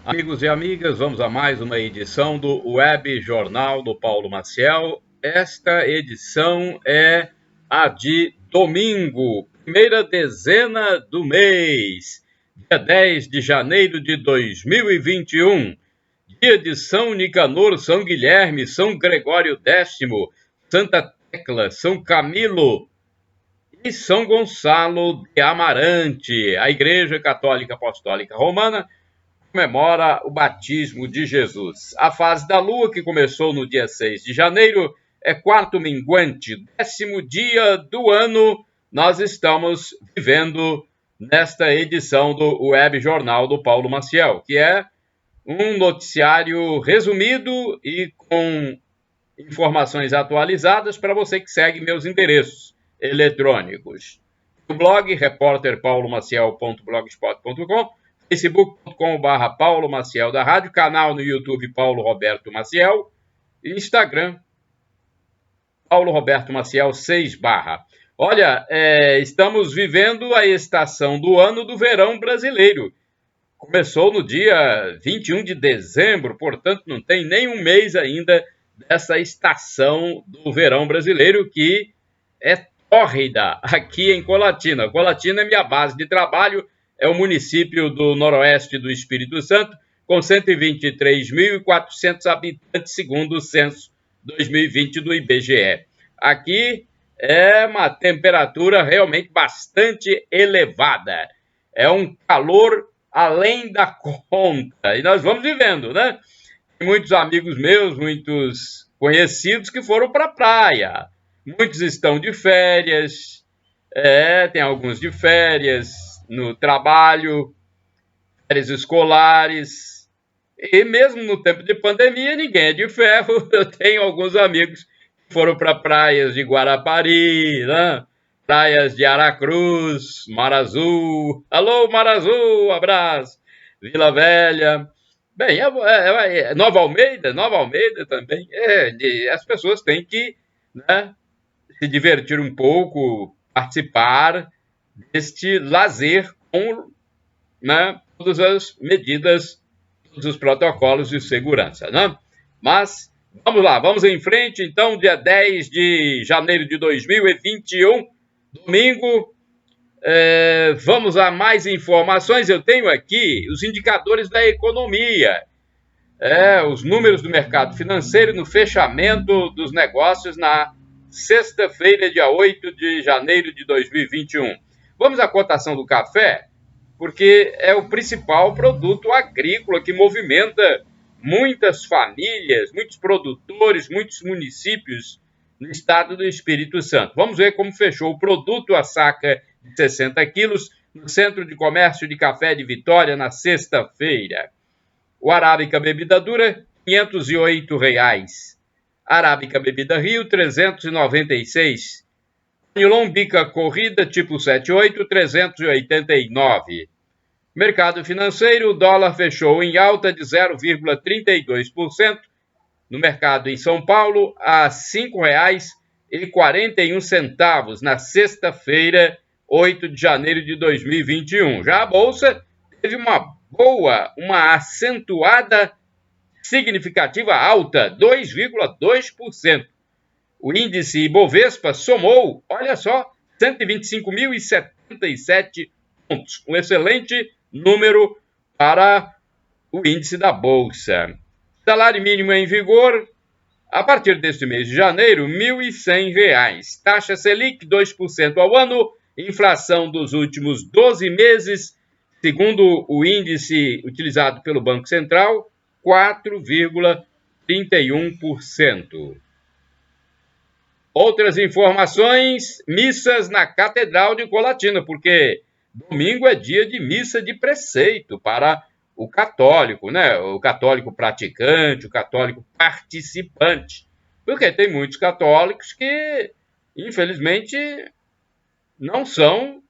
Amigos e amigas, vamos a mais uma edição do Web Jornal do Paulo Maciel. Esta edição é a de domingo, primeira dezena do mês, dia 10 de janeiro de 2021, dia de São Nicanor, São Guilherme, São Gregório X, Santa Tecla, São Camilo e São Gonçalo de Amarante. A Igreja Católica Apostólica Romana comemora o batismo de Jesus. A fase da lua, que começou no dia 6 de janeiro, é quarto minguante, 10º dia do ano. Nós estamos vivendo nesta edição do Web Jornal do Paulo Maciel, que é um noticiário resumido e com informações atualizadas para você que segue meus endereços eletrônicos. O blog repórterpaulomaciel.blogspot.com, facebook.com/, Paulo Maciel da Rádio, canal no YouTube Paulo Roberto Maciel, e Instagram Paulo Roberto Maciel 6/. Olha, estamos vivendo a estação do ano do verão brasileiro. Começou no dia 21 de dezembro, portanto não tem nem um mês ainda dessa estação do verão brasileiro, que é tórrida aqui em Colatina. Colatina é minha base de trabalho, é o município do noroeste do Espírito Santo, com 123.400 habitantes, segundo o censo 2020 do IBGE. Aqui é uma temperatura realmente bastante elevada. É um calor além da conta. E nós vamos vivendo, né? Tem muitos amigos meus, muitos conhecidos que foram para a praia. Muitos estão de férias, tem alguns de férias no trabalho, férias escolares, e mesmo no tempo de pandemia ninguém é de ferro. Eu tenho alguns amigos que foram para praias de Guarapari, né? Praias de Aracruz, Mar Azul, alô Mar Azul, abraço, Vila Velha, bem, Nova Almeida também, as pessoas têm que, né, se divertir um pouco, participar deste lazer com, né, todas as medidas, todos os protocolos de segurança, né? Mas vamos lá, vamos em frente. Então, dia 10 de janeiro de 2021, domingo, vamos a mais informações. Eu tenho aqui os indicadores da economia, os números do mercado financeiro no fechamento dos negócios na sexta-feira, dia 8 de janeiro de 2021. Vamos à cotação do café, porque é o principal produto agrícola que movimenta muitas famílias, muitos produtores, muitos municípios no estado do Espírito Santo. Vamos ver como fechou o produto a saca de 60 quilos no Centro de Comércio de Café de Vitória na sexta-feira. O Arábica Bebida Dura, R$ 508. Arábica Bebida Rio, 396. Nilon Bica Corrida, tipo 78, 389. Mercado financeiro, o dólar fechou em alta de 0,32%. No mercado em São Paulo, a R$ 5,41 na sexta-feira, 8 de janeiro de 2021. Já a Bolsa teve uma acentuada, significativa alta, 2,2%. O índice Ibovespa somou, olha só, 125.077 pontos. Um excelente número para o índice da Bolsa. Salário mínimo em vigor, a partir deste mês de janeiro, R$ 1.100. Taxa Selic, 2% ao ano. Inflação dos últimos 12 meses, segundo o índice utilizado pelo Banco Central, 4,31%. Outras informações, missas na Catedral de Colatina, porque domingo é dia de missa de preceito para o católico, né? O católico praticante, o católico participante. Porque tem muitos católicos que, infelizmente, não são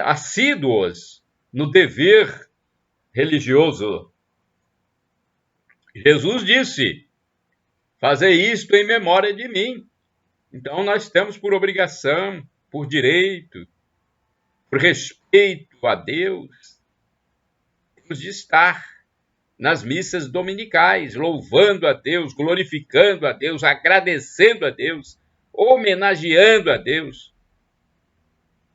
assíduos no dever religioso. Jesus disse: "Fazei isto em memória de mim." Então, nós temos por obrigação, por direito, por respeito a Deus, temos de estar nas missas dominicais, louvando a Deus, glorificando a Deus, agradecendo a Deus, homenageando a Deus,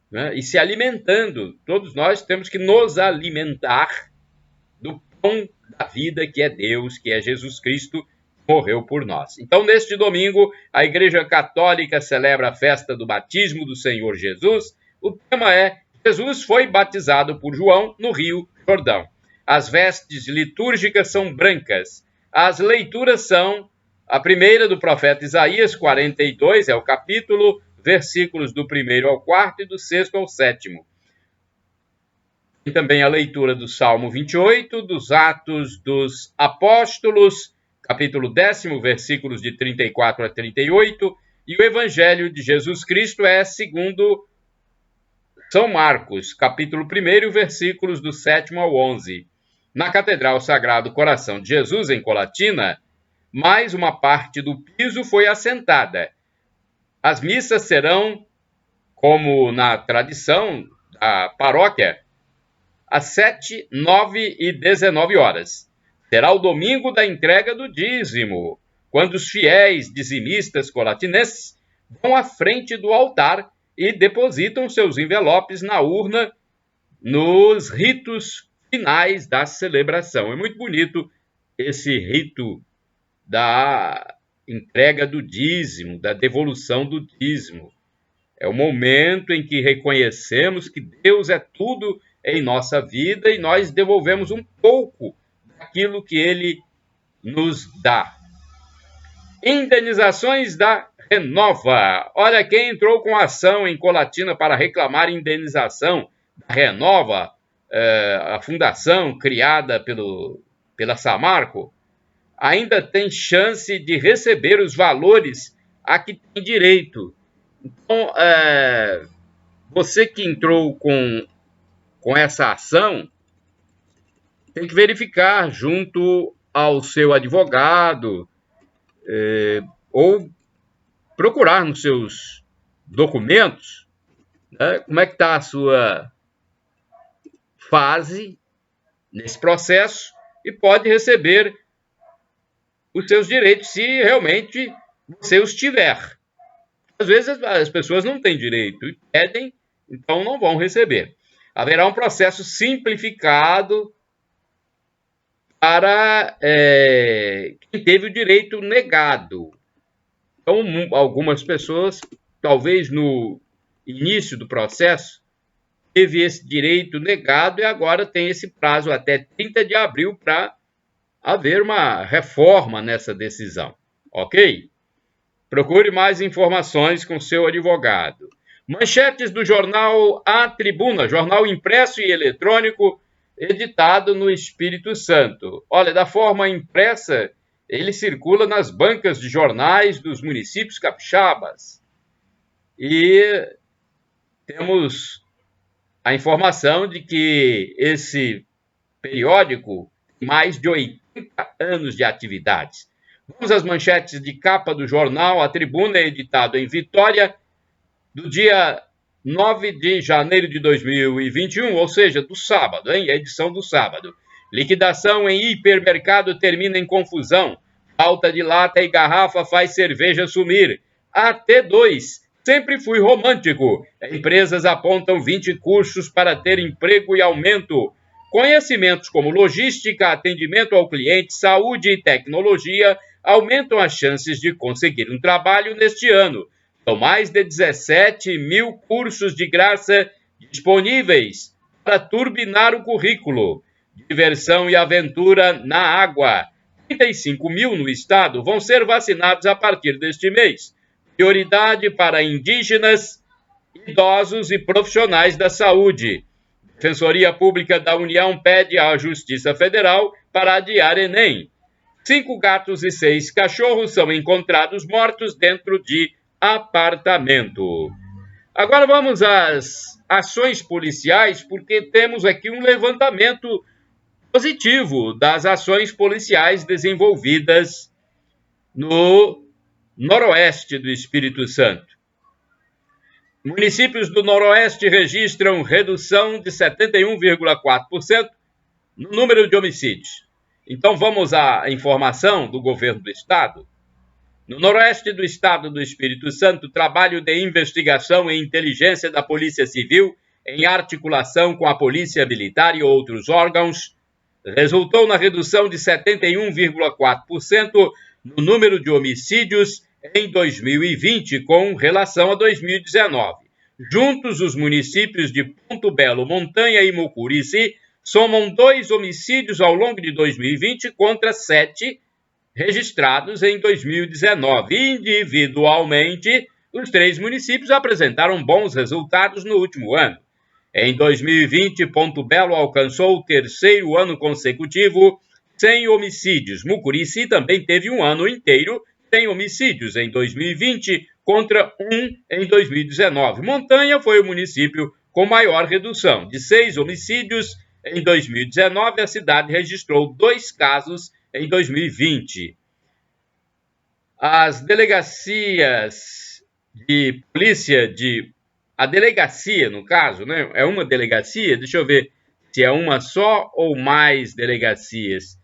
né? E se alimentando. Todos nós temos que nos alimentar do pão da vida que é Deus, que é Jesus Cristo, que morreu por nós. Então, neste domingo, a Igreja Católica celebra a festa do batismo do Senhor Jesus. O tema é: Jesus foi batizado por João no Rio Jordão. As vestes litúrgicas são brancas. As leituras são a primeira do profeta Isaías, 42, é o capítulo, versículos do 1º ao 4º e do 6º ao 7º. Tem também a leitura do Salmo 28, dos Atos dos Apóstolos, capítulo 10º, versículos de 34 a 38, e o Evangelho de Jesus Cristo é segundo São Marcos, capítulo 1º, versículos do 7º ao 11. Na Catedral Sagrado Coração de Jesus, em Colatina, mais uma parte do piso foi assentada. As missas serão, como na tradição da paróquia, às 7, 9 e 19 horas. Será o domingo da entrega do dízimo, quando os fiéis dizimistas colatinenses vão à frente do altar e depositam seus envelopes na urna nos ritos finais da celebração. É muito bonito esse rito da entrega do dízimo, da devolução do dízimo. É o momento em que reconhecemos que Deus é tudo em nossa vida e nós devolvemos um pouco daquilo que Ele nos dá. Indenizações da Renova. Olha quem entrou com ação em Colatina para reclamar indenização da Renova, a fundação criada pela Samarco, ainda tem chance de receber os valores a que tem direito. Então, você que entrou com essa ação, tem que verificar junto ao seu advogado, ou procurar nos seus documentos, né, como é que está a sua fase nesse processo e pode receber os seus direitos se realmente você os tiver. Às vezes as pessoas não têm direito e pedem, então não vão receber. Haverá um processo simplificado para quem teve o direito negado. Então, algumas pessoas, talvez no início do processo, teve esse direito negado e agora tem esse prazo até 30 de abril para haver uma reforma nessa decisão, ok? Procure mais informações com seu advogado. Manchetes do jornal A Tribuna, jornal impresso e eletrônico, editado no Espírito Santo. Olha, da forma impressa, ele circula nas bancas de jornais dos municípios capixabas. E temos a informação de que esse periódico tem mais de 80 anos de atividades. Vamos às manchetes de capa do jornal A Tribuna, editado em Vitória, do dia 9 de janeiro de 2021, ou seja, do sábado, hein? A edição do sábado. Liquidação em hipermercado termina em confusão. Falta de lata e garrafa faz cerveja sumir. AT2. Sempre fui romântico. Empresas apontam 20 cursos para ter emprego e aumento. Conhecimentos como logística, atendimento ao cliente, saúde e tecnologia aumentam as chances de conseguir um trabalho neste ano. São mais de 17 mil cursos de graça disponíveis para turbinar o currículo. Diversão e aventura na água. 35 mil no estado vão ser vacinados a partir deste mês. Prioridade para indígenas, idosos e profissionais da saúde. Defensoria Pública da União pede à Justiça Federal para adiar Enem. 5 gatos e 6 cachorros são encontrados mortos dentro de apartamento. Agora vamos às ações policiais, porque temos aqui um levantamento positivo das ações policiais desenvolvidas no noroeste do Espírito Santo. Municípios do noroeste registram redução de 71,4% no número de homicídios. Então vamos à informação do governo do estado. No noroeste do estado do Espírito Santo, trabalho de investigação e inteligência da Polícia Civil, em articulação com a Polícia Militar e outros órgãos, resultou na redução de 71,4% no número de homicídios em 2020 com relação a 2019. Juntos, os municípios de Ponto Belo, Montanha e Mucurici somam 2 homicídios ao longo de 2020 contra 7 registrados em 2019. Individualmente, os 3 municípios apresentaram bons resultados no último ano. Em 2020, Ponto Belo alcançou o 3º ano consecutivo sem homicídios. Mucurici também teve um ano inteiro sem homicídios em 2020 contra 1 em 2019. Montanha foi o município com maior redução. De 6 homicídios em 2019, a cidade registrou 2 casos em 2020. As delegacias de polícia a delegacia, no caso, né? É uma delegacia? Deixa eu ver se é uma só ou mais delegacias.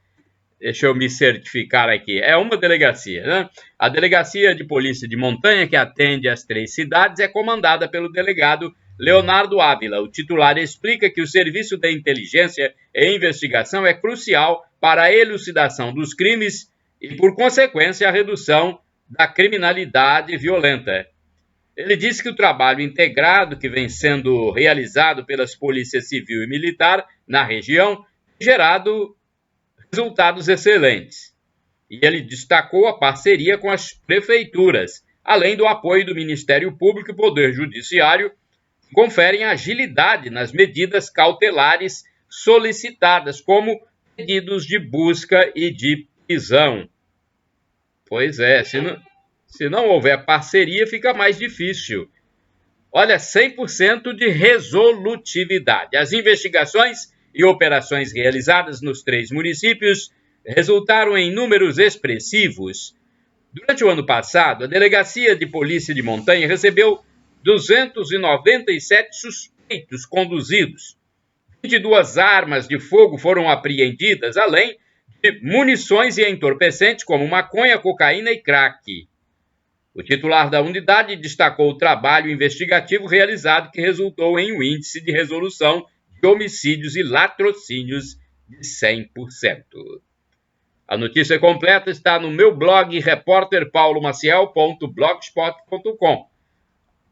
Deixa eu me certificar aqui. É uma delegacia, né? A Delegacia de Polícia de Montanha, que atende as 3 cidades, é comandada pelo delegado Leonardo Ávila. O titular explica que o serviço de inteligência e investigação é crucial para a elucidação dos crimes e, por consequência, a redução da criminalidade violenta. Ele disse que o trabalho integrado que vem sendo realizado pelas polícias civil e militar na região tem gerado resultados excelentes. E ele destacou a parceria com as prefeituras, além do apoio do Ministério Público e Poder Judiciário, que conferem agilidade nas medidas cautelares solicitadas, como pedidos de busca e de prisão. Pois é, se não houver parceria, fica mais difícil. Olha, 100% de resolutividade. As investigações e operações realizadas nos 3 municípios resultaram em números expressivos. Durante o ano passado, a Delegacia de Polícia de Montanha recebeu 297 suspeitos conduzidos. 22 armas de fogo foram apreendidas, além de munições e entorpecentes como maconha, cocaína e crack. O titular da unidade destacou o trabalho investigativo realizado, que resultou em um índice de resolução de homicídios e latrocínios de 100%. A notícia completa está no meu blog repórterpaulomaciel.blogspot.com.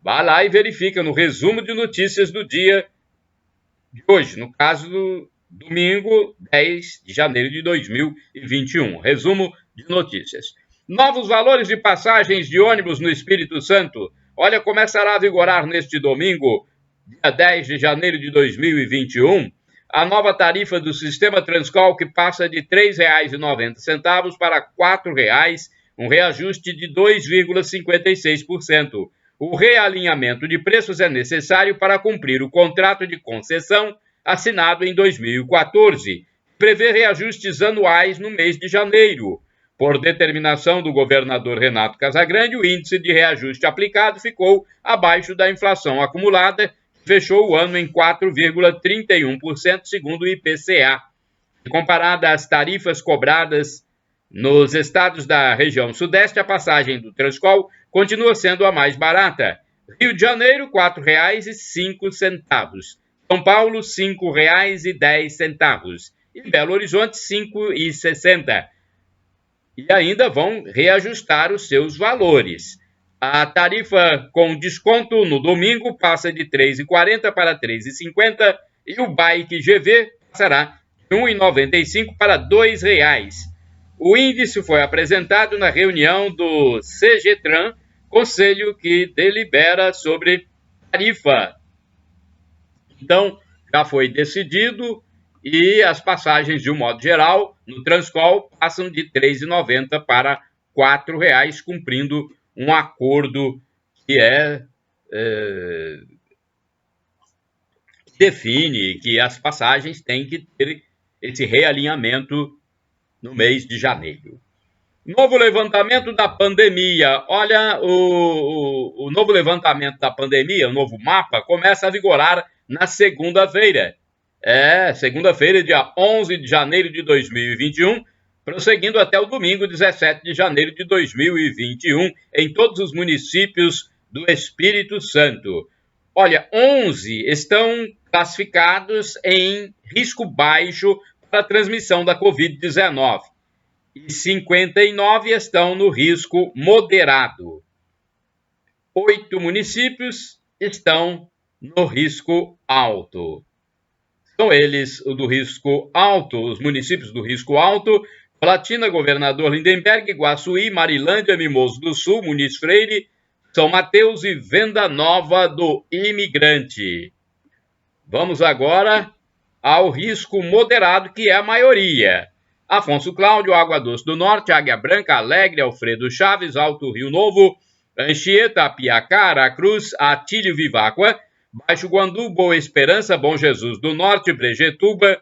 Vá lá e verifica no resumo de notícias do dia de hoje, no caso do domingo 10 de janeiro de 2021. Resumo de notícias. Novos valores de passagens de ônibus no Espírito Santo. Olha, começará a vigorar neste domingo, dia 10 de janeiro de 2021, a nova tarifa do Sistema Transcol, que passa de R$ 3,90 para R$ 4,00, um reajuste de 2,56%. O realinhamento de preços é necessário para cumprir o contrato de concessão assinado em 2014, que prevê reajustes anuais no mês de janeiro. Por determinação do governador Renato Casagrande, o índice de reajuste aplicado ficou abaixo da inflação acumulada, que fechou o ano em 4,31%, segundo o IPCA. Comparada às tarifas cobradas nos estados da região sudeste, a passagem do Transcol continua sendo a mais barata. Rio de Janeiro, R$ 4,05. São Paulo, R$ 5,10. E Belo Horizonte, R$ 5,60. E ainda vão reajustar os seus valores. A tarifa com desconto no domingo passa de R$ 3,40 para R$ 3,50 e o Bike GV passará de R$ 1,95 para R$ 2,00. O índice foi apresentado na reunião do CGTRAN, conselho que delibera sobre tarifa. Então, já foi decidido e as passagens, de um modo geral, no Transcol passam de R$ 3,90 para R$ 4,00, cumprindo um acordo que define que as passagens têm que ter esse realinhamento no mês de janeiro. Novo levantamento da pandemia. Olha, o novo levantamento da pandemia, o novo mapa, começa a vigorar na segunda-feira. Segunda-feira, dia 11 de janeiro de 2021, prosseguindo até o domingo, 17 de janeiro de 2021, em todos os municípios do Espírito Santo. Olha, 11 estão classificados em risco baixo para a transmissão da Covid-19 e 59 estão no risco moderado. 8 municípios estão no risco alto. São eles o do risco alto, os municípios do risco alto: Platina, Governador Lindenberg, Guaçuí, Marilândia, Mimoso do Sul, Muniz Freire, São Mateus e Venda Nova do Imigrante. Vamos agora ao risco moderado, que é a maioria: Afonso Cláudio, Água Doce do Norte, Águia Branca, Alegre, Alfredo Chaves, Alto Rio Novo, Anchieta, Apiacá, Aracruz, Atílio, Viváqua, Baixo Guandu, Boa Esperança, Bom Jesus do Norte, Brejetuba,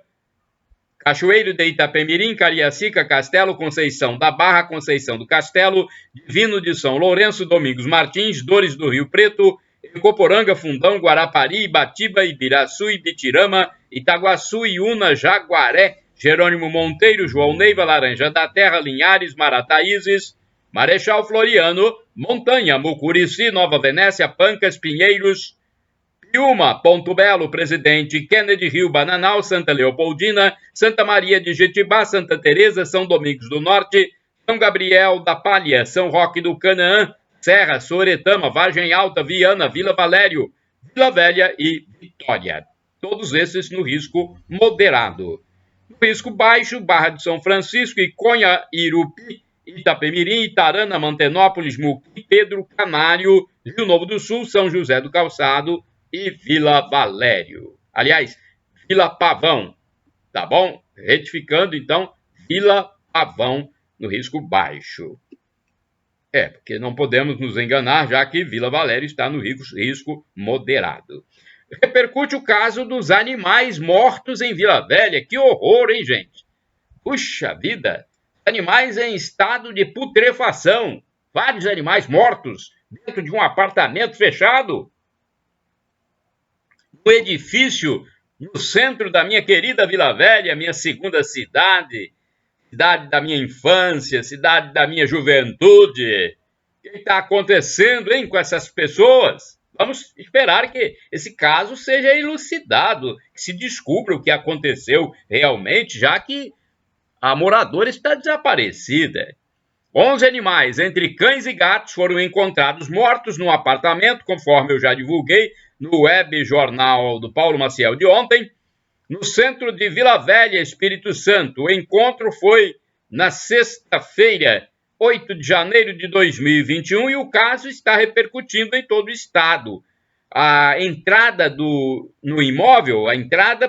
Cachoeiro de Itapemirim, Cariacica, Castelo, Conceição da Barra, Conceição do Castelo, Divino de São Lourenço, Domingos Martins, Dores do Rio Preto, Ecoporanga, Fundão, Guarapari, Ibatiba, Ibiraçu, Ibitirama, Itaguaçu, Iuna, Jaguaré, Jerônimo Monteiro, João Neiva, Laranja da Terra, Linhares, Marataízes, Marechal Floriano, Montanha, Mucurici, Nova Venécia, Pancas, Pinheiros, Piúma, Ponto Belo, Presidente Kennedy, Rio Bananal, Santa Leopoldina, Santa Maria de Jetibá, Santa Teresa, São Domingos do Norte, São Gabriel da Palha, São Roque do Canaã, Serra, Soretama, Vargem Alta, Viana, Vila Valério, Vila Velha e Vitória. Todos esses no risco moderado. No risco baixo, Barra de São Francisco, Iconha, Irupi, Itapemirim, Itarana, Mantenópolis, Muqui, Pedro Canário, Rio Novo do Sul, São José do Calçado e Vila Valério. Aliás, Vila Pavão, tá bom? Retificando, então, Vila Pavão no risco baixo. Porque não podemos nos enganar, já que Vila Valério está no risco moderado. Repercute o caso dos animais mortos em Vila Velha. Que horror, hein, gente? Puxa vida! Animais em estado de putrefação. Vários animais mortos dentro de um apartamento fechado. No edifício, no centro da minha querida Vila Velha, minha segunda cidade, cidade da minha infância, cidade da minha juventude. O que está acontecendo, hein, com essas pessoas? Vamos esperar que esse caso seja elucidado, que se descubra o que aconteceu realmente, já que a moradora está desaparecida. 11 animais, entre cães e gatos, foram encontrados mortos no apartamento, conforme eu já divulguei no web jornal do Paulo Maciel de ontem, no centro de Vila Velha, Espírito Santo. O encontro foi na sexta-feira, 8 de janeiro de 2021, e o caso está repercutindo em todo o estado. A entrada no imóvel,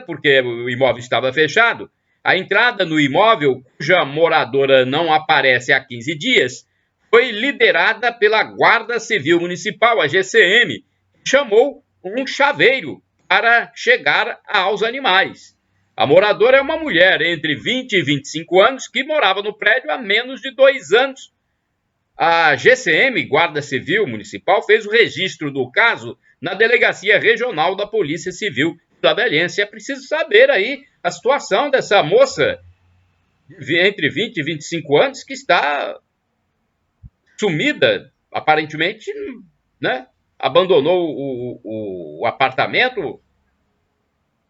porque o imóvel estava fechado, a entrada no imóvel, cuja moradora não aparece há 15 dias, foi liderada pela Guarda Civil Municipal, a GCM, que chamou um chaveiro para chegar aos animais. A moradora é uma mulher entre 20 e 25 anos que morava no prédio há menos de 2 anos. A GCM, Guarda Civil Municipal, fez o registro do caso na Delegacia Regional da Polícia Civil Vilavelhense. É preciso saber aí a situação dessa moça entre 20 e 25 anos que está sumida, aparentemente, né? Abandonou o apartamento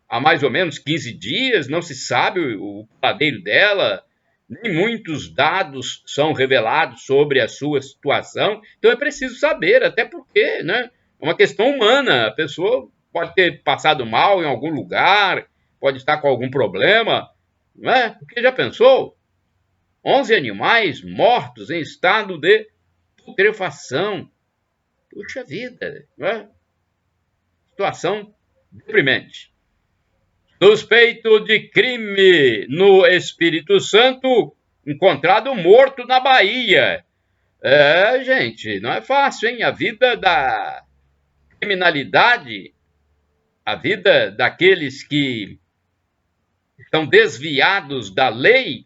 há mais ou menos 15 dias, não se sabe o paradeiro dela, nem muitos dados são revelados sobre a sua situação. Então é preciso saber, até porque, né, é uma questão humana. A pessoa pode ter passado mal em algum lugar, pode estar com algum problema, não é? Porque já pensou? 11 animais mortos em estado de putrefação. Puxa vida, não é? Situação deprimente. Suspeito de crime no Espírito Santo, encontrado morto na Bahia. Gente, não é fácil, hein? A vida da criminalidade, a vida daqueles que estão desviados da lei,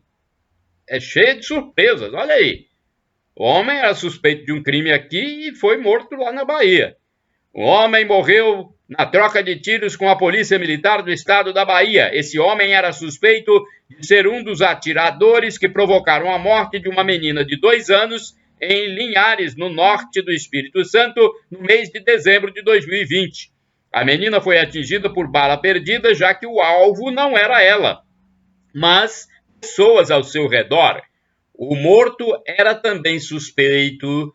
é cheia de surpresas. Olha aí. O homem era suspeito de um crime aqui e foi morto lá na Bahia. O homem morreu na troca de tiros com a Polícia Militar do Estado da Bahia. Esse homem era suspeito de ser um dos atiradores que provocaram a morte de uma menina de 2 anos em Linhares, no norte do Espírito Santo, no mês de dezembro de 2020. A menina foi atingida por bala perdida, já que o alvo não era ela, mas pessoas ao seu redor. O morto era também suspeito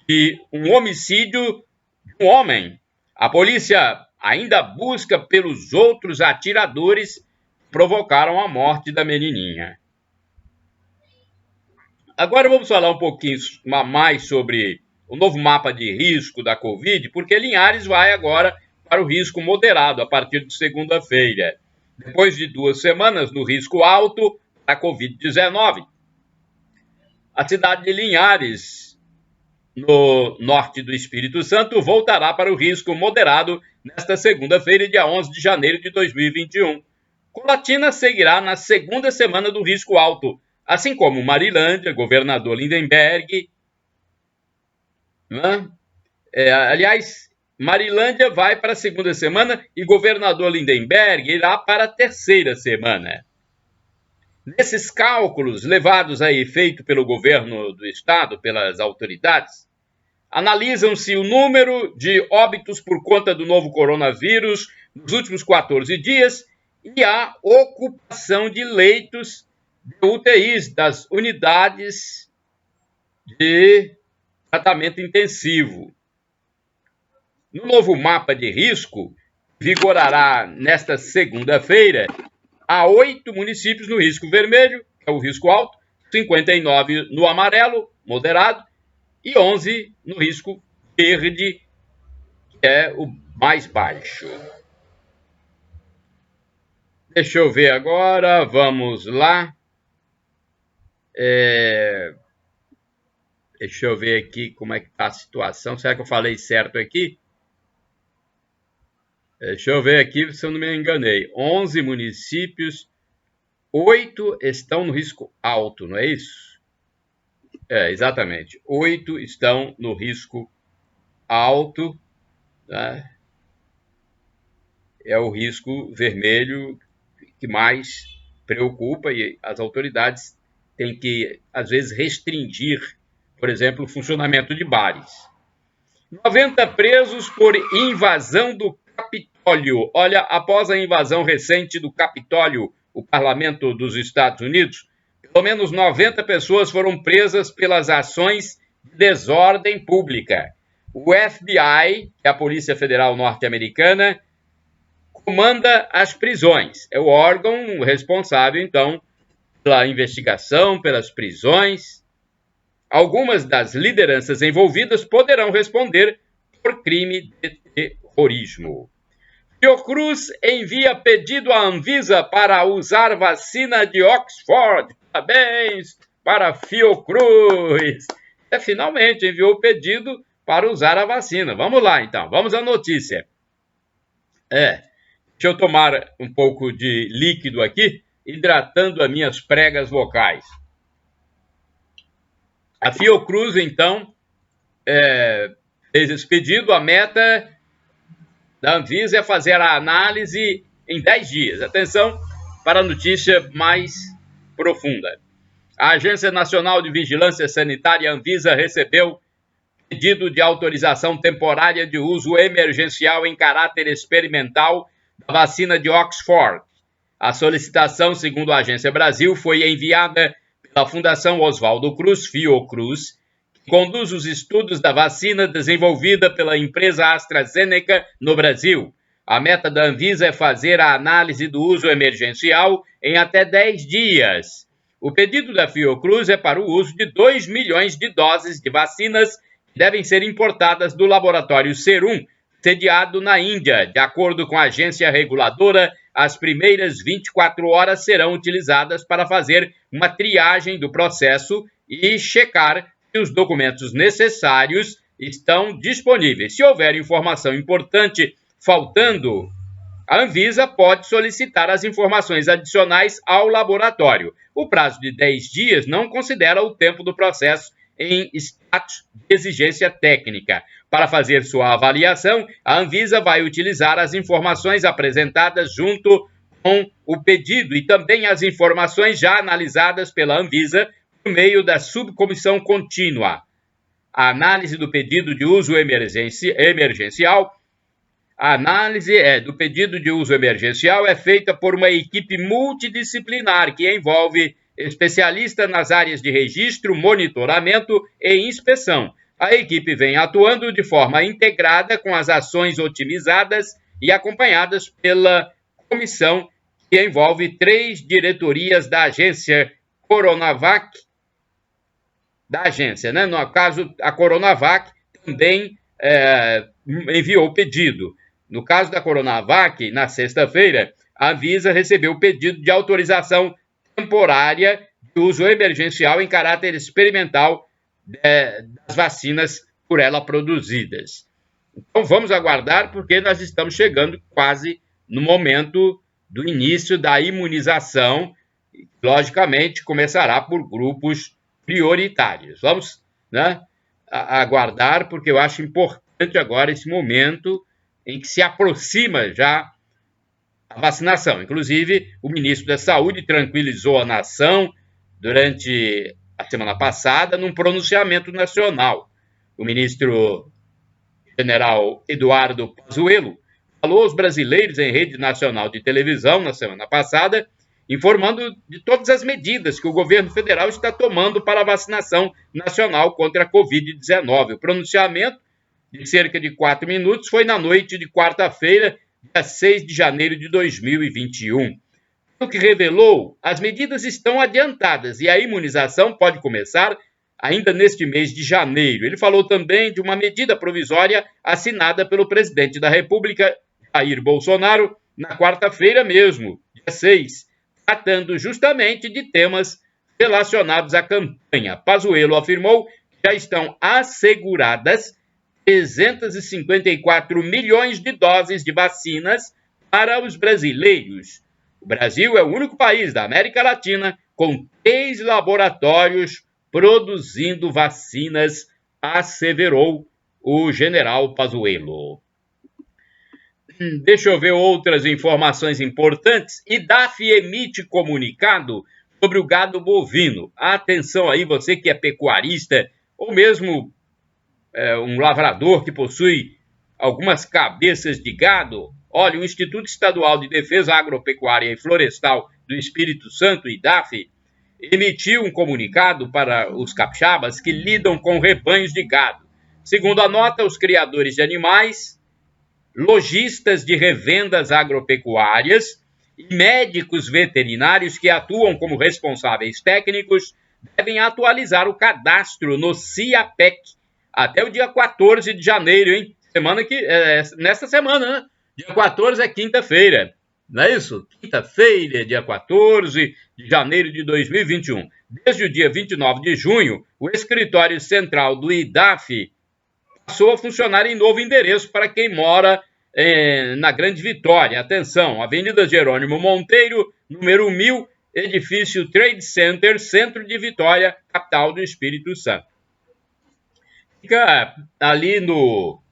de um homicídio de um homem. A polícia ainda busca pelos outros atiradores que provocaram a morte da menininha. Agora vamos falar um pouquinho mais sobre o novo mapa de risco da Covid, porque Linhares vai agora para o risco moderado a partir de segunda-feira. Depois de 2 semanas no risco alto da Covid-19. A cidade de Linhares, no norte do Espírito Santo, voltará para o risco moderado nesta segunda-feira, dia 11 de janeiro de 2021. Colatina seguirá na segunda semana do risco alto, assim como Marilândia, Governador Lindenberg. Aliás, Marilândia vai para a segunda semana e Governador Lindenberg irá para a terceira semana. Nesses cálculos levados a efeito pelo governo do estado, pelas autoridades, analisam-se o número de óbitos por conta do novo coronavírus nos últimos 14 dias e a ocupação de leitos de UTIs das unidades de tratamento intensivo. No novo mapa de risco, vigorará nesta segunda-feira, há 8 municípios no risco vermelho, que é o risco alto, 59 no amarelo, moderado, e 11 no risco verde, que é o mais baixo. Deixa eu ver agora, vamos lá. Deixa eu ver aqui como é que está a situação. Será que eu falei certo aqui? Deixa eu ver aqui se eu não me enganei. 11 municípios, 8 estão no risco alto, não é isso? Exatamente. 8 estão no risco alto, né? É o risco vermelho que mais preocupa e as autoridades têm que, às vezes, restringir, por exemplo, o funcionamento de bares. 90 presos por invasão do Capitólio. Olha, após a invasão recente do Capitólio, o parlamento dos Estados Unidos, pelo menos 90 pessoas foram presas pelas ações de desordem pública. O FBI, que é a Polícia Federal Norte-Americana, comanda as prisões. É o órgão responsável, então, pela investigação, pelas prisões. Algumas das lideranças envolvidas poderão responder por crime de terrorismo. Fiocruz envia pedido à Anvisa para usar vacina de Oxford. Parabéns para Fiocruz. Finalmente enviou o pedido para usar a vacina. Vamos lá, então. Vamos à notícia. Deixa eu tomar um pouco de líquido aqui, hidratando as minhas pregas vocais. A Fiocruz, então, fez esse pedido. A meta da Anvisa é fazer a análise em 10 dias. Atenção para a notícia mais profunda. A Agência Nacional de Vigilância Sanitária, Anvisa, recebeu pedido de autorização temporária de uso emergencial em caráter experimental da vacina de Oxford. A solicitação, segundo a Agência Brasil, foi enviada pela Fundação Oswaldo Cruz, Fiocruz, que conduz os estudos da vacina desenvolvida pela empresa AstraZeneca no Brasil. A meta da Anvisa é fazer a análise do uso emergencial em até 10 dias. O pedido da Fiocruz é para o uso de 2 milhões de doses de vacinas que devem ser importadas do laboratório Serum, sediado na Índia. De acordo com a agência reguladora, as primeiras 24 horas serão utilizadas para fazer uma triagem do processo e checar se os documentos necessários estão disponíveis. Se houver informação importante faltando, a Anvisa pode solicitar as informações adicionais ao laboratório. O prazo de 10 dias não considera o tempo do processo em status de exigência técnica. Para fazer sua avaliação, a Anvisa vai utilizar as informações apresentadas junto com o pedido e também as informações já analisadas pela Anvisa por meio da subcomissão contínua. A análise do pedido de uso emergencial do pedido de uso emergencial é feita por uma equipe multidisciplinar que envolve especialistas nas áreas de registro, monitoramento e inspeção. A equipe vem atuando de forma integrada com as ações otimizadas e acompanhadas pela comissão que envolve 3 diretorias da agência Coronavac, né? No caso, a Coronavac também enviou o pedido. No caso da Coronavac, na sexta-feira, a Anvisa recebeu o pedido de autorização temporária de uso emergencial em caráter experimental das vacinas por ela produzidas. Então vamos aguardar, porque nós estamos chegando quase no momento do início da imunização, e, logicamente começará por grupos prioritários. Vamos, né, aguardar, porque eu acho importante agora esse momento em que se aproxima já a vacinação. Inclusive, o ministro da Saúde tranquilizou a nação durante a semana passada num pronunciamento nacional. O ministro general Eduardo Pazuello falou aos brasileiros em rede nacional de televisão na semana passada, informando de todas as medidas que o governo federal está tomando para a vacinação nacional contra a Covid-19. O pronunciamento, de cerca de 4 minutos, foi na noite de quarta-feira, dia 6 de janeiro de 2021. O que revelou, as medidas estão adiantadas e a imunização pode começar ainda neste mês de janeiro. Ele falou também de uma medida provisória assinada pelo presidente da República, Jair Bolsonaro, na quarta-feira mesmo, dia 6, tratando justamente de temas relacionados à campanha. Pazuello afirmou que já estão asseguradas 354 milhões de doses de vacinas para os brasileiros. O Brasil é o único país da América Latina com 3 laboratórios produzindo vacinas, asseverou o general Pazuello. Deixa eu ver outras informações importantes. IDAF emite comunicado sobre o gado bovino. Atenção aí, você que é pecuarista ou mesmo um lavrador que possui algumas cabeças de gado. Olha, o Instituto Estadual de Defesa Agropecuária e Florestal do Espírito Santo, IDAF, emitiu um comunicado para os capixabas que lidam com rebanhos de gado. Segundo a nota, os criadores de animais, lojistas de revendas agropecuárias e médicos veterinários que atuam como responsáveis técnicos devem atualizar o cadastro no CIAPEC até o dia 14 de janeiro, hein? Nesta semana, né? Dia 14 é quinta-feira, não é isso? Quinta-feira, dia 14 de janeiro de 2021. Desde o dia 29 de junho, o escritório central do IDAF passou a funcionar em novo endereço para quem mora na Grande Vitória. Atenção, Avenida Jerônimo Monteiro, número 1000, edifício Trade Center, Centro de Vitória, capital do Espírito Santo. Fica ali no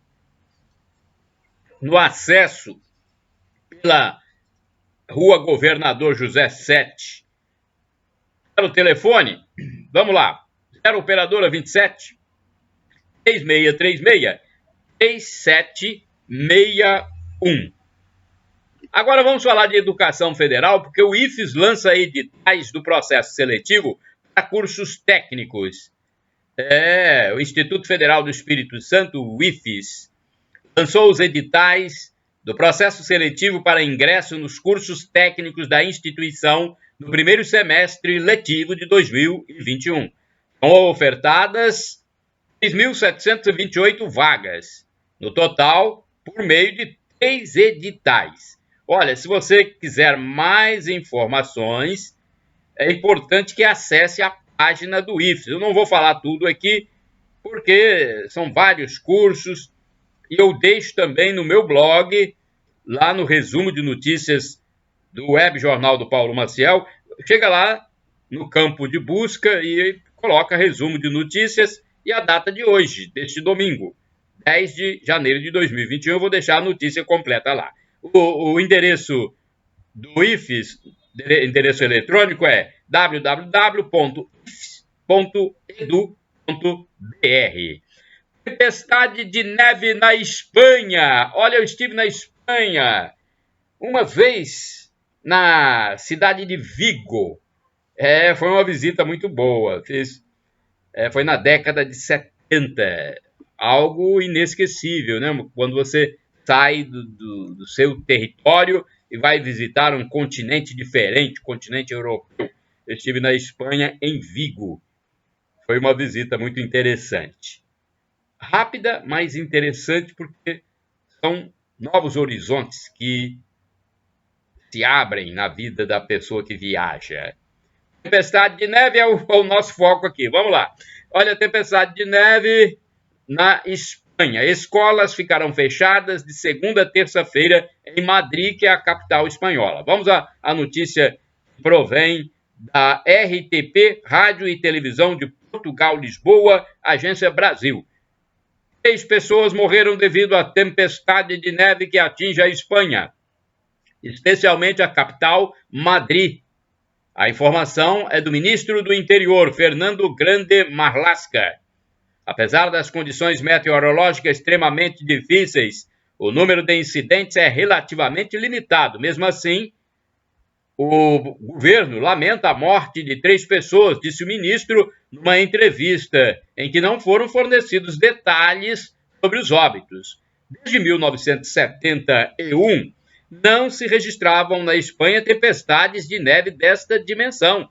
acesso pela Rua Governador José 7. Quero o telefone? Vamos lá. 0 operadora 27 3636 3761. Agora vamos falar de educação federal, porque o IFES lança editais do processo seletivo para cursos técnicos. O Instituto Federal do Espírito Santo, o IFES, lançou os editais do processo seletivo para ingresso nos cursos técnicos da instituição no primeiro semestre letivo de 2021. São ofertadas 3.728 vagas, no total, por meio de 3 editais. Olha, se você quiser mais informações, é importante que acesse a página do IFES. Eu não vou falar tudo aqui, porque são vários cursos, e eu deixo também no meu blog, lá no resumo de notícias do Web Jornal do Paulo Maciel. Chega lá no campo de busca e coloca resumo de notícias e a data de hoje, deste domingo, 10 de janeiro de 2021. Eu vou deixar a notícia completa lá. O endereço do IFES, endereço eletrônico, é www.ifes.edu.br. Tempestade de neve na Espanha. Olha, eu estive na Espanha uma vez na cidade de Vigo. Foi uma visita muito boa. Foi na década de 70. Algo inesquecível, né? Quando você sai do seu território e vai visitar um continente diferente, continente europeu. Eu estive na Espanha, em Vigo. Foi uma visita muito interessante. Rápida, mas interessante, porque são novos horizontes que se abrem na vida da pessoa que viaja. Tempestade de neve é o nosso foco aqui. Vamos lá. Olha, tempestade de neve na Espanha. Escolas ficarão fechadas de segunda a terça-feira em Madrid, que é a capital espanhola. Vamos à notícia que provém da RTP, Rádio e Televisão de Portugal, Lisboa, Agência Brasil. 3 pessoas morreram devido à tempestade de neve que atinge a Espanha, especialmente a capital, Madrid. A informação é do ministro do Interior, Fernando Grande Marlaska. Apesar das condições meteorológicas extremamente difíceis, o número de incidentes é relativamente limitado. Mesmo assim, o governo lamenta a morte de 3 pessoas, disse o ministro numa entrevista em que não foram fornecidos detalhes sobre os óbitos. Desde 1971, não se registravam na Espanha tempestades de neve desta dimensão.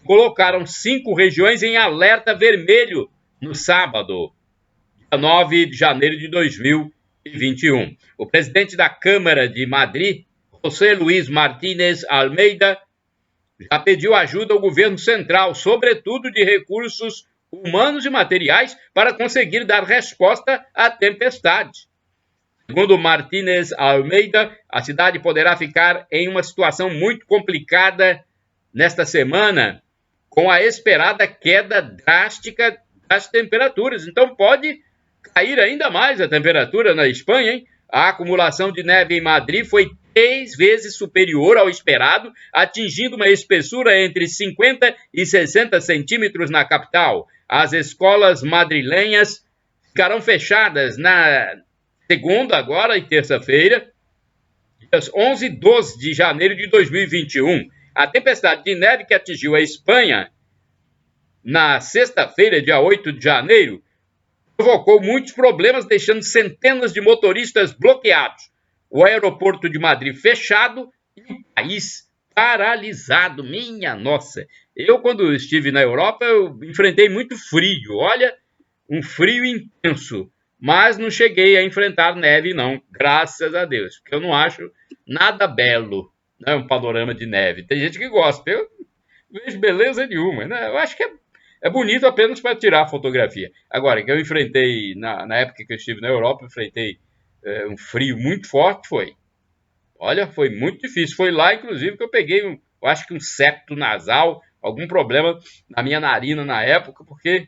Colocaram 5 regiões em alerta vermelho no sábado, dia 9 de janeiro de 2021. O presidente da Câmara de Madrid, José Luis Martínez Almeida, já pediu ajuda ao governo central, sobretudo de recursos humanos e materiais, para conseguir dar resposta à tempestade. Segundo Martínez Almeida, a cidade poderá ficar em uma situação muito complicada nesta semana, com a esperada queda drástica das temperaturas. Então pode cair ainda mais a temperatura na Espanha, hein? A acumulação de neve em Madrid foi 3 vezes superior ao esperado, atingindo uma espessura entre 50 e 60 centímetros na capital. As escolas madrilenhas ficarão fechadas na segunda, agora, e terça-feira, dias 11 e 12 de janeiro de 2021. A tempestade de neve que atingiu a Espanha na sexta-feira, dia 8 de janeiro, provocou muitos problemas, deixando centenas de motoristas bloqueados, o aeroporto de Madrid fechado e o país paralisado. Minha nossa! Eu, quando estive na Europa, eu enfrentei muito frio. Olha, um frio intenso. Mas não cheguei a enfrentar neve, não. Graças a Deus. Porque eu não acho nada belo, né, um panorama de neve. Tem gente que gosta. Eu não vejo beleza nenhuma, né? Eu acho que é bonito apenas para tirar fotografia. Agora, que eu enfrentei, na época que eu estive na Europa, eu enfrentei um frio muito forte, foi. Olha, foi muito difícil. Foi lá, inclusive, que eu peguei, eu acho que um septo nasal, algum problema na minha narina na época, porque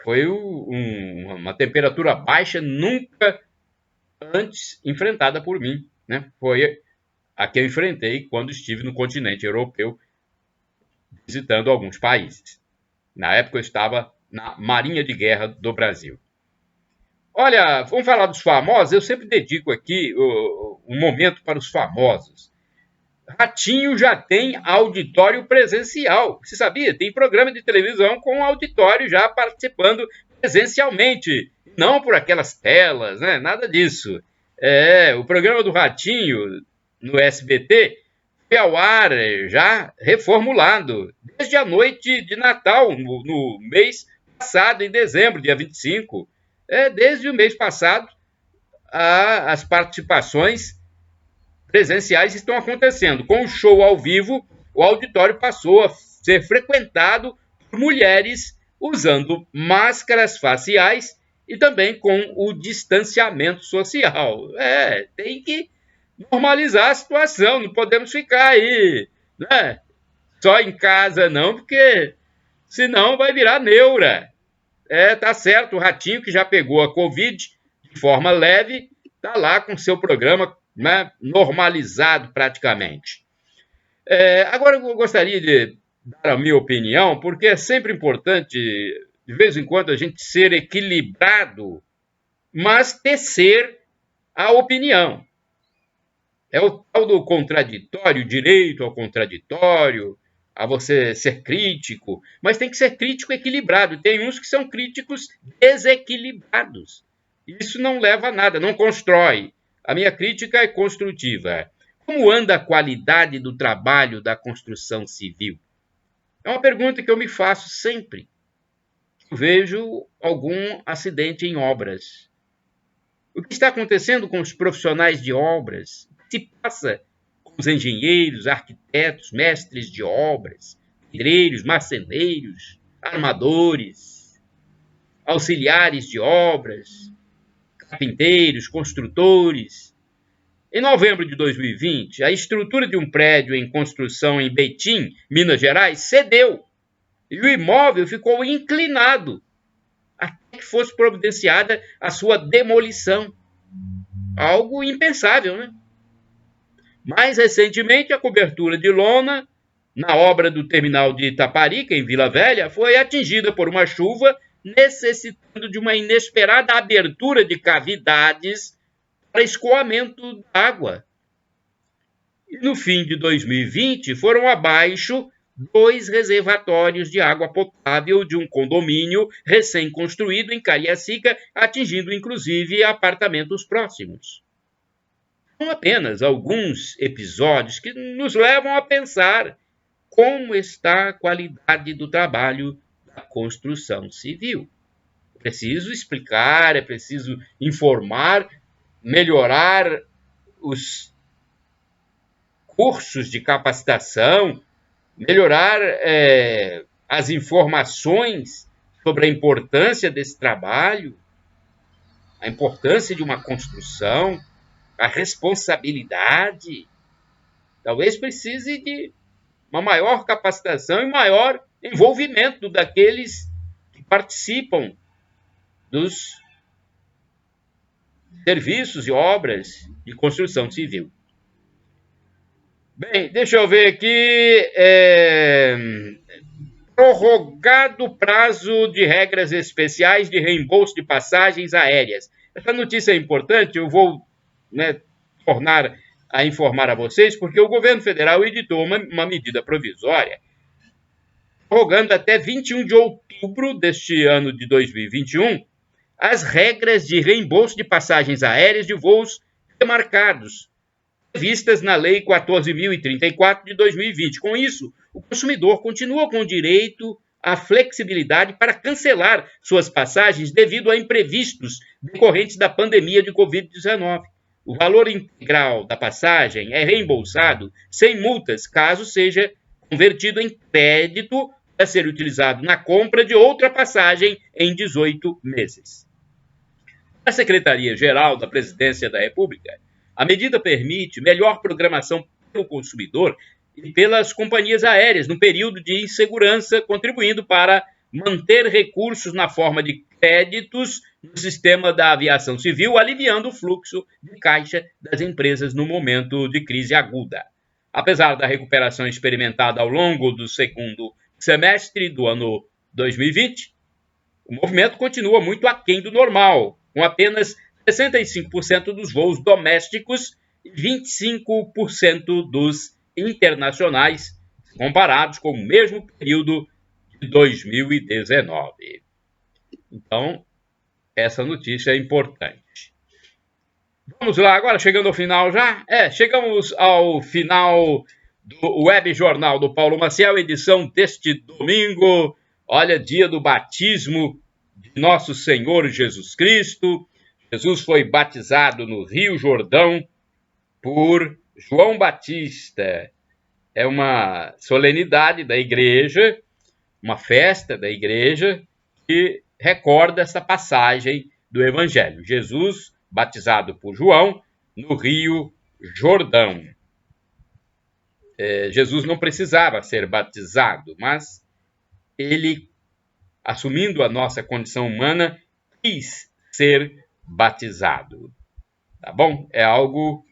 foi uma temperatura baixa nunca antes enfrentada por mim, né? Foi a que eu enfrentei quando estive no continente europeu, visitando alguns países. Na época eu estava na Marinha de Guerra do Brasil. Olha, vamos falar dos famosos. Eu sempre dedico aqui um momento para os famosos. Ratinho já tem auditório presencial. Você sabia? Tem programa de televisão com auditório já participando presencialmente. Não por aquelas telas, né? Nada disso. O programa do Ratinho no SBT foi ao ar já reformulado desde a noite de Natal, no mês passado, em dezembro, dia 25. Desde o mês passado, as participações presenciais estão acontecendo. Com o show ao vivo, o auditório passou a ser frequentado por mulheres usando máscaras faciais e também com o distanciamento social. Tem que normalizar a situação, não podemos ficar aí, né, só em casa não, porque senão vai virar neura. Tá certo, o Ratinho, que já pegou a Covid de forma leve, está lá com seu programa, né, normalizado praticamente. Agora eu gostaria de dar a minha opinião, porque é sempre importante, de vez em quando, a gente ser equilibrado, mas tecer a opinião. É o tal do contraditório, direito ao contraditório, a você ser crítico, mas tem que ser crítico equilibrado. Tem uns que são críticos desequilibrados. Isso não leva a nada, não constrói. A minha crítica é construtiva. Como anda a qualidade do trabalho da construção civil? É uma pergunta que eu me faço sempre. Eu vejo algum acidente em obras. O que está acontecendo com os profissionais de obras? O que se passa com os engenheiros, arquitetos, mestres de obras, pedreiros, marceneiros, armadores, auxiliares de obras, carpinteiros, construtores? Em novembro de 2020, a estrutura de um prédio em construção em Betim, Minas Gerais, cedeu e o imóvel ficou inclinado até que fosse providenciada a sua demolição. Algo impensável, né? Mais recentemente, a cobertura de lona na obra do terminal de Itaparica, em Vila Velha, foi atingida por uma chuva, necessitando de uma inesperada abertura de cavidades para escoamento da água. E no fim de 2020, foram abaixo 2 reservatórios de água potável de um condomínio recém-construído em Cariacica, atingindo inclusive apartamentos próximos. São apenas alguns episódios que nos levam a pensar como está a qualidade do trabalho da construção civil. É preciso explicar, é preciso informar, melhorar os cursos de capacitação, melhorar as informações sobre a importância desse trabalho, a importância de uma construção, a responsabilidade. Talvez precise de uma maior capacitação e maior envolvimento daqueles que participam dos serviços e obras de construção civil. Bem, deixa eu ver aqui. Prorrogado o prazo de regras especiais de reembolso de passagens aéreas. Essa notícia é importante, eu vou tornar a informar a vocês, porque o governo federal editou uma medida provisória, prorrogando até 21 de outubro deste ano de 2021 as regras de reembolso de passagens aéreas de voos remarcados, previstas na Lei 14.034 de 2020. Com isso, o consumidor continua com o direito à flexibilidade para cancelar suas passagens devido a imprevistos decorrentes da pandemia de Covid-19. O valor integral da passagem é reembolsado sem multas, caso seja convertido em crédito para ser utilizado na compra de outra passagem em 18 meses. A Secretaria-Geral da Presidência da República, a medida permite melhor programação pelo consumidor e pelas companhias aéreas no período de insegurança, contribuindo para manter recursos na forma de créditos no sistema da aviação civil, aliviando o fluxo de caixa das empresas no momento de crise aguda. Apesar da recuperação experimentada ao longo do segundo semestre do ano 2020, o movimento continua muito aquém do normal, com apenas 65% dos voos domésticos e 25% dos internacionais, comparados com o mesmo período de 2019. Então, essa notícia é importante. Vamos lá, agora chegando ao final já? Chegamos ao final do Web Jornal do Paulo Maciel, edição deste domingo. Olha, dia do batismo de nosso Senhor Jesus Cristo. Jesus foi batizado no Rio Jordão por João Batista. É uma solenidade da igreja, uma festa da igreja que recorda essa passagem do Evangelho. Jesus batizado por João no Rio Jordão. Jesus não precisava ser batizado, mas ele, assumindo a nossa condição humana, quis ser batizado. Tá bom? É algo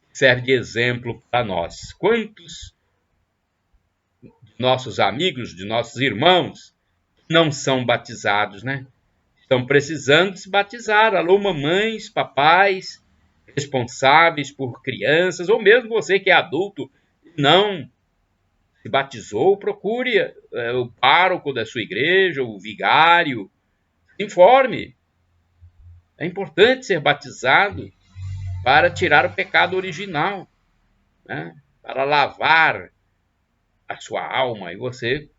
que serve de exemplo para nós. Quantos de nossos amigos, de nossos irmãos, não são batizados, né? Estão precisando se batizar. Alô, mamães, papais, responsáveis por crianças, ou mesmo você que é adulto e não se batizou, procure o pároco da sua igreja, o vigário, informe. É importante ser batizado para tirar o pecado original, né? Para lavar a sua alma e você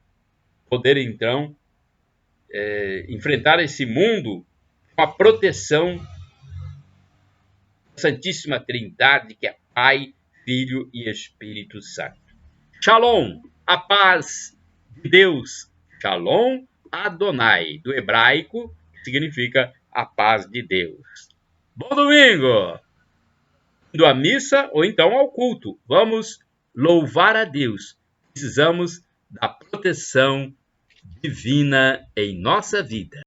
poder, então, enfrentar esse mundo com a proteção da Santíssima Trindade, que é Pai, Filho e Espírito Santo. Shalom, a paz de Deus. Shalom Adonai, do hebraico, que significa a paz de Deus. Bom domingo! Indo à missa ou então ao culto. Vamos louvar a Deus. Precisamos da proteção divina em nossa vida.